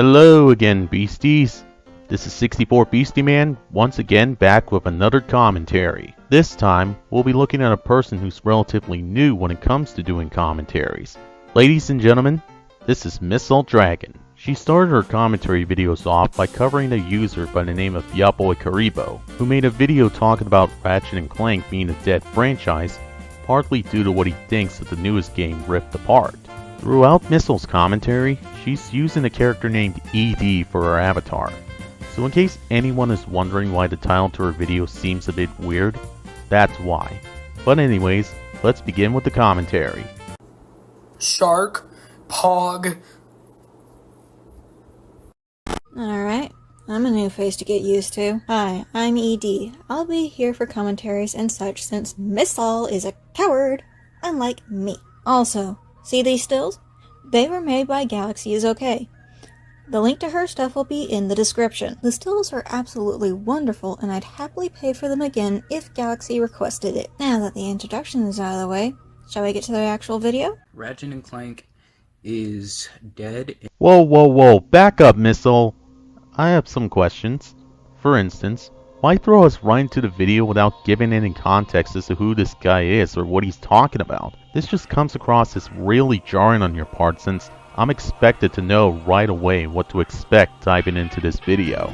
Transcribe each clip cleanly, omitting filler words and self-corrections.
Hello again, beasties. This is 64 Beastie Man, once again back with another commentary. This time, we'll be looking at a person who's relatively new when it comes to doing commentaries. Ladies and gentlemen, this is Misal Dragon. She started her commentary videos off by covering a user by the name of Yaboy Karibo, who made a video talking about Ratchet Clank being a dead franchise, partly due to what he thinks of the newest game Rift Apart. Throughout Misal's commentary, she's using a character named ED for her avatar. So in case anyone is wondering why the title to her video seems a bit weird, that's why. But anyways, let's begin with the commentary. Shark, Pog. Alright, I'm a new face to get used to. Hi, I'm ED. I'll be here for commentaries and such since Misal is a coward, unlike me. Also, see these stills? They were made by Galaxy is okay. The link to her stuff will be in the description. The stills are absolutely wonderful and I'd happily pay for them again if Galaxy requested it. Now that the introduction is out of the way, shall we get to the actual video? Ratchet Clank is dead. Whoa, back up, Misal. I have some questions. For instance, why throw us right into the video without giving any context as to who this guy is or what he's talking about? This just comes across as really jarring on your part since I'm expected to know right away what to expect diving into this video.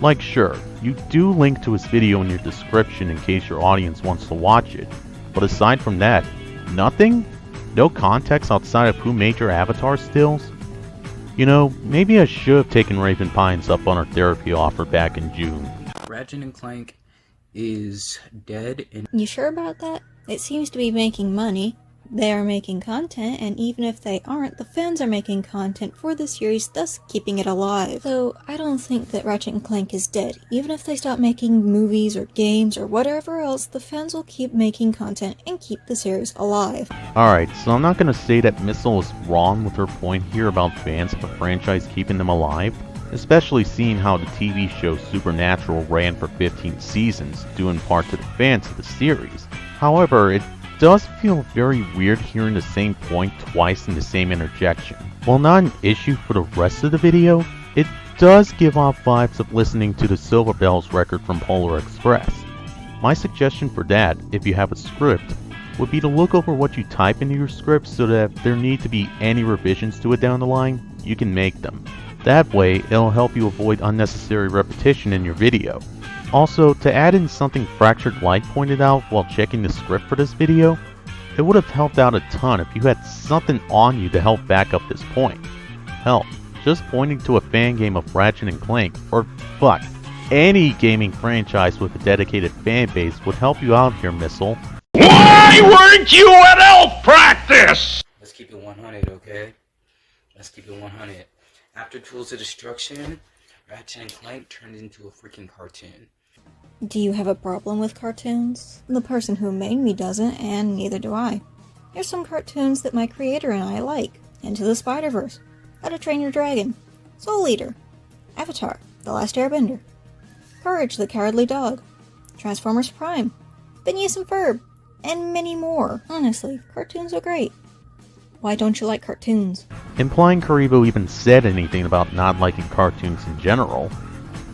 Like sure, you do link to his video in your description in case your audience wants to watch it, but aside from that, nothing? No context outside of who made your avatar stills? You know, maybe I should have taken Raven Pines up on her therapy offer back in June. Ratchet Clank is dead. You sure about that? It seems to be making money. They are making content, and even if they aren't, the fans are making content for the series, thus keeping it alive. So I don't think that Ratchet & Clank is dead. Even if they stop making movies or games or whatever else, the fans will keep making content and keep the series alive. Alright, so I'm not going to say that Misal is wrong with her point here about fans of a franchise keeping them alive, especially seeing how the TV show Supernatural ran for 15 seasons, due in part to the fans of the series. However, it does feel very weird hearing the same point twice in the same interjection. While not an issue for the rest of the video, it does give off vibes of listening to the Silver Bells record from Polar Express. My suggestion for that, if you have a script, would be to look over what you type into your script so that if there need to be any revisions to it down the line, you can make them. That way, it'll help you avoid unnecessary repetition in your video. Also, to add in something Fractured Light pointed out while checking the script for this video, it would have helped out a ton if you had something on you to help back up this point. Hell, just pointing to a fan game of Ratchet & Clank, or fuck, any gaming franchise with a dedicated fan base would help you out here, Misal. Why weren't you at elf practice? Let's keep it 100, okay? Let's keep it 100. After Tools of Destruction, Ratchet & Clank turned into a freaking cartoon. Do you have a problem with cartoons? The person who made me doesn't, and neither do I. Here's some cartoons that my creator and I like. Into the Spider-Verse, How to Train Your Dragon, Soul Eater, Avatar, The Last Airbender, Courage the Cowardly Dog, Transformers Prime, Phineas and Ferb, and many more. Honestly, cartoons are great. Why don't you like cartoons? Implying Karibo even said anything about not liking cartoons in general.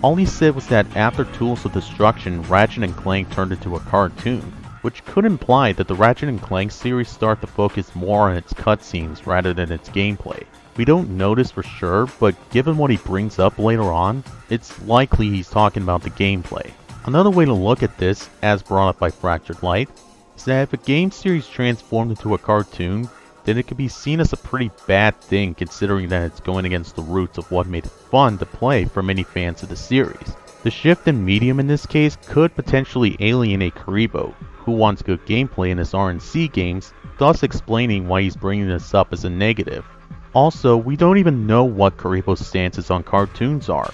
All he said was that after Tools of Destruction, Ratchet & Clank turned into a cartoon, which could imply that the Ratchet & Clank series start to focus more on its cutscenes rather than its gameplay. We don't know this for sure, but given what he brings up later on, it's likely he's talking about the gameplay. Another way to look at this, as brought up by Fractured Light, is that if a game series transformed into a cartoon, then it could be seen as a pretty bad thing considering that it's going against the roots of what made it fun to play for many fans of the series. The shift in medium in this case could potentially alienate Karibo, who wants good gameplay in his RNC games, thus explaining why he's bringing this up as a negative. Also, we don't even know what Karibo's stances on cartoons are.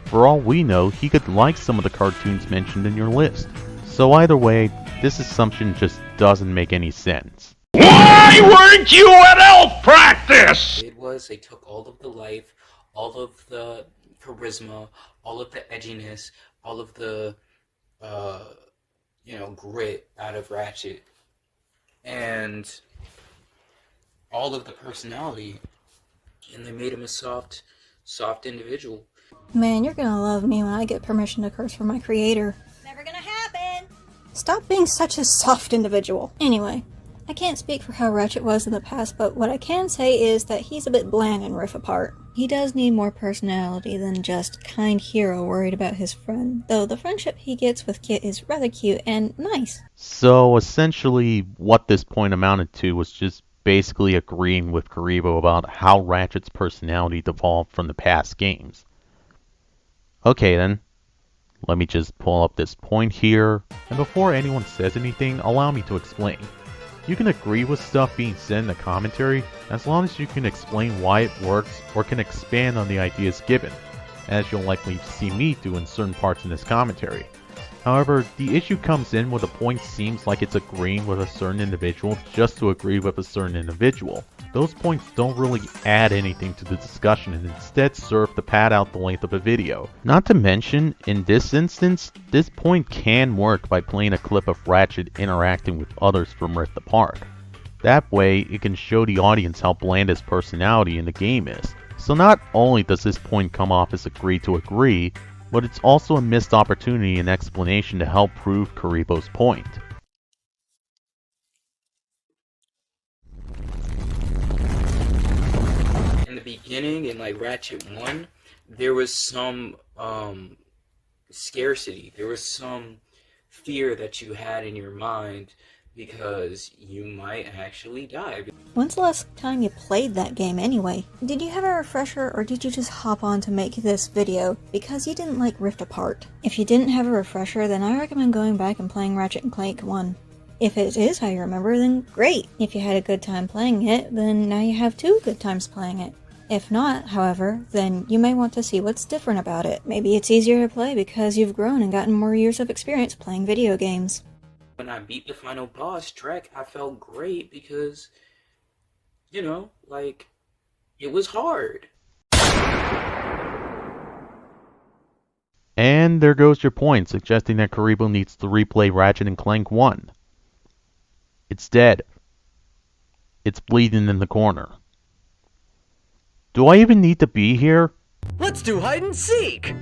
For all we know, he could like some of the cartoons mentioned in your list. So either way, this assumption just doesn't make any sense. Why weren't you at elf practice? It was, they took all of the life, all of the charisma, all of the edginess, all of the, grit out of Ratchet, and all of the personality, and they made him a soft, soft individual. Man, you're gonna love me when I get permission to curse from my creator. Never gonna happen! Stop being such a soft individual. Anyway, I can't speak for how Ratchet was in the past, but what I can say is that he's a bit bland in Rift Apart. He does need more personality than just kind hero worried about his friend, though the friendship he gets with Kit is rather cute and nice. So essentially what this point amounted to was just basically agreeing with Karibo about how Ratchet's personality devolved from the past games. Okay then, let me just pull up this point here, and before anyone says anything, allow me to explain. You can agree with stuff being said in the commentary as long as you can explain why it works or can expand on the ideas given, as you'll likely see me do in certain parts in this commentary. However, the issue comes in when the point seems like it's agreeing with a certain individual just to agree with a certain individual. Those points don't really add anything to the discussion and instead serve to pad out the length of a video. Not to mention, in this instance, this point can work by playing a clip of Ratchet interacting with others from Rift Apart. That way, it can show the audience how bland his personality in the game is. So not only does this point come off as agree to agree, but it's also a missed opportunity and explanation to help prove Karibo's point. In the beginning, in like Ratchet 1, there was some scarcity. There was some fear that you had in your mind because you might actually die. When's the last time you played that game anyway? Did you have a refresher or did you just hop on to make this video because you didn't like Rift Apart? If you didn't have a refresher, then I recommend going back and playing Ratchet Clank 1. If it is how you remember, then great. If you had a good time playing it, then now you have 2 good times playing it. If not, however, then you may want to see what's different about it. Maybe it's easier to play because you've grown and gotten more years of experience playing video games. When I beat the final boss, Trek, I felt great because, you know, like, it was hard. And there goes your point, suggesting that Karibo needs to replay Ratchet & Clank 1. It's dead. It's bleeding in the corner. Do I even need to be here? Let's do hide and seek!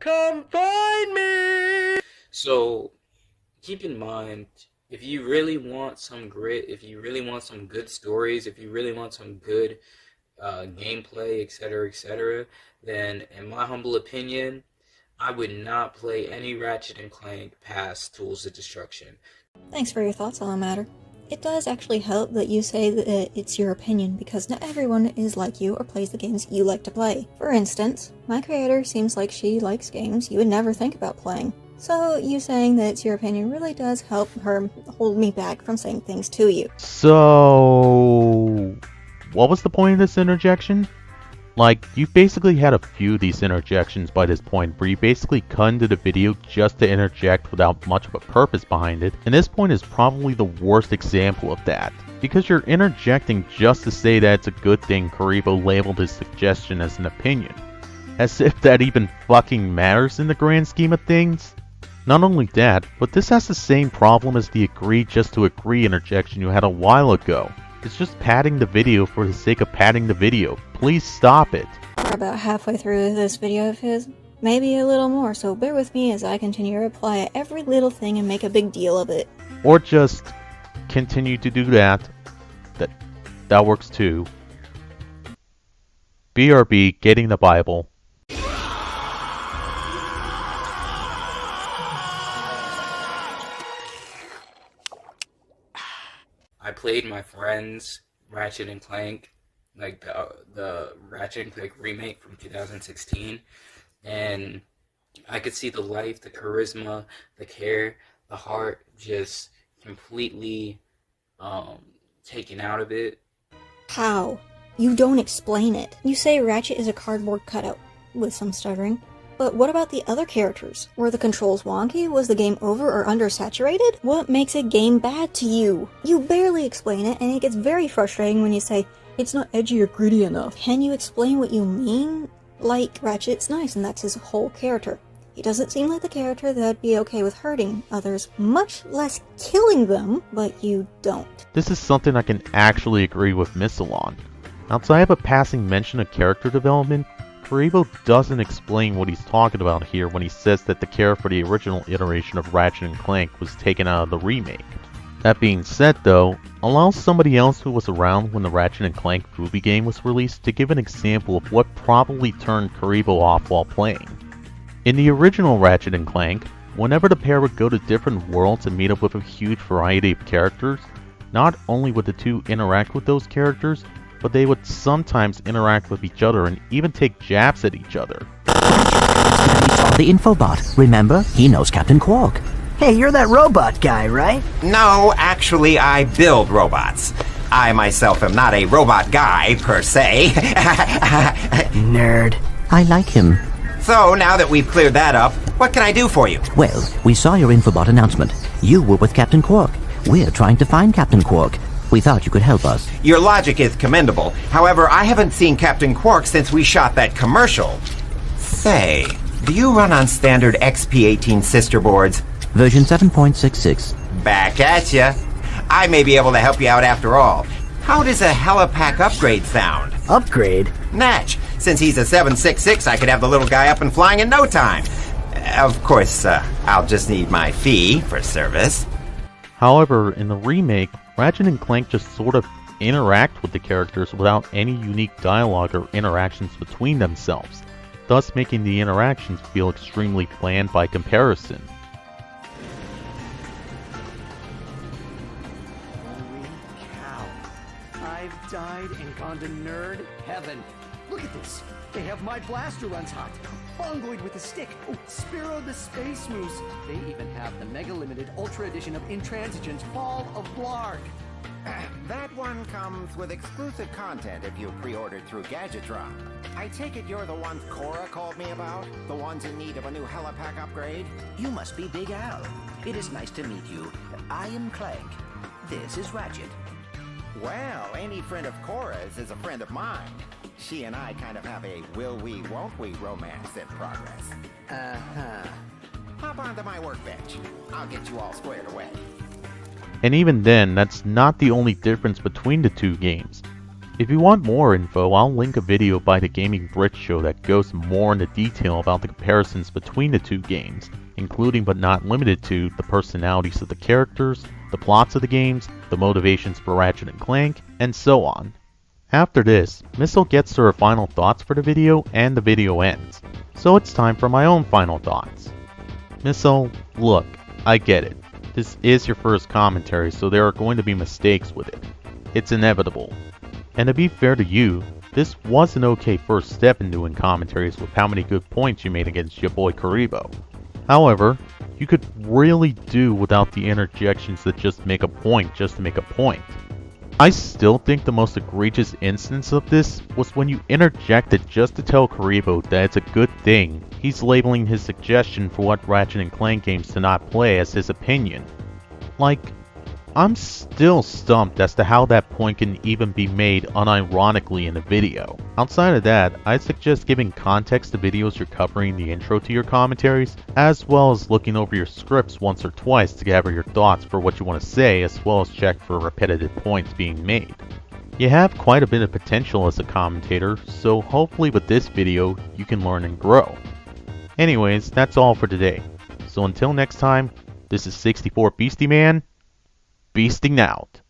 Come find me! So, keep in mind, if you really want some grit, if you really want some good stories, if you really want some good gameplay, etc., then, in my humble opinion, I would not play any Ratchet & Clank past Tools of Destruction. Thanks for your thoughts on the matter. It does actually help that you say that it's your opinion, because not everyone is like you or plays the games you like to play. For instance, my creator seems like she likes games you would never think about playing. So you saying that it's your opinion really does help her hold me back from saying things to you. So, what was the point of this interjection? Like, you've basically had a few of these interjections by this point where you basically cut into the video just to interject without much of a purpose behind it, and this point is probably the worst example of that. Because you're interjecting just to say that it's a good thing Karibo labeled his suggestion as an opinion. As if that even fucking matters in the grand scheme of things. Not only that, but this has the same problem as the agree just to agree interjection you had a while ago. It's just padding the video for the sake of padding the video. Please stop it. We're about halfway through this video of his. Maybe a little more, so bear with me as I continue to reply at every little thing and make a big deal of it. Or just continue to do that. That works too. BRB, getting the Bible. I played my friend's Ratchet & Clank, like the Ratchet & Clank remake from 2016, and I could see the life, the charisma, the care, the heart just completely taken out of it. How? You don't explain it. You say Ratchet is a cardboard cutout, with some stuttering. But what about the other characters? Were the controls wonky? Was the game over or undersaturated? What makes a game bad to you? You barely explain it, and it gets very frustrating when you say, it's not edgy or gritty enough. Can you explain what you mean? Like, Ratchet's nice, and that's his whole character. He doesnn't seem like the character that'd be okay with hurting others, much less killing them, but you don't. This is something I can actually agree with Misal on. Outside of a passing mention of character development, Karibo doesn't explain what he's talking about here when he says that the care for the original iteration of Ratchet & Clank was taken out of the remake. That being said though, allow somebody else who was around when the Ratchet & Clank movie game was released to give an example of what probably turned Karibo off while playing. In the original Ratchet & Clank, whenever the pair would go to different worlds and meet up with a huge variety of characters, not only would the two interact with those characters, but they would sometimes interact with each other and even take jabs at each other. The infobot, remember? He knows Captain Quark. Hey, you're that robot guy, right? No, actually, I build robots. I myself am not a robot guy, per se. Nerd. I like him. So, now that we've cleared that up, what can I do for you? Well, we saw your infobot announcement. You were with Captain Quark. We're trying to find Captain Quark. We thought you could help us. Your logic is commendable. However, I haven't seen Captain Quark since we shot that commercial. Say, do you run on standard XP18 sister boards? Version 7.66. Back at ya. I may be able to help you out after all. How does a helipack upgrade sound? Upgrade? Natch. Since he's a 766, I could have the little guy up and flying in no time. Of course, I'll just need my fee for service. However, in the remake, Ratchet & Clank just sort of interact with the characters without any unique dialogue or interactions between themselves, thus making the interactions feel extremely bland by comparison. I've died and gone to nerd heaven. Look at this. They have my blaster runs hot. Bongoid with a stick. Oh, Spiro the Space Moose. They even have the Mega Limited Ultra Edition of Intransigence Fall of Blarg. That one comes with exclusive content if you pre-ordered through Gadgetron. I take it you're the ones Cora called me about? The ones in need of a new helipack upgrade? You must be Big Al. It is nice to meet you. I am Clank. This is Ratchet. Well, any friend of Cora's is a friend of mine. She and I kind of have a will we, won't we romance in progress. Uh-huh. Hop onto my workbench. I'll get you all squared away. And even then, that's not the only difference between the two games. If you want more info, I'll link a video by the Gaming Brit Show that goes more into detail about the comparisons between the two games, including but not limited to the personalities of the characters, the plots of the games, the motivations for Ratchet & Clank, and so on. After this, Misal gets to her final thoughts for the video and the video ends. So it's time for my own final thoughts. Misal, look, I get it. This is your first commentary, so there are going to be mistakes with it. It's inevitable. And to be fair to you, this was an okay first step in doing commentaries with how many good points you made against your boy Karibo. However, you could really do without the interjections that just make a point just to make a point. I still think the most egregious instance of this was when you interjected just to tell Karibo that it's a good thing he's labeling his suggestion for what Ratchet & Clank games to not play as his opinion. Like, I'm still stumped as to how that point can even be made unironically in a video. Outside of that, I suggest giving context to videos you're covering in the intro to your commentaries, as well as looking over your scripts once or twice to gather your thoughts for what you want to say, as well as check for repetitive points being made. You have quite a bit of potential as a commentator, so hopefully with this video, you can learn and grow. Anyways, that's all for today. So until next time, this is 64 Beastie Man, beasting out.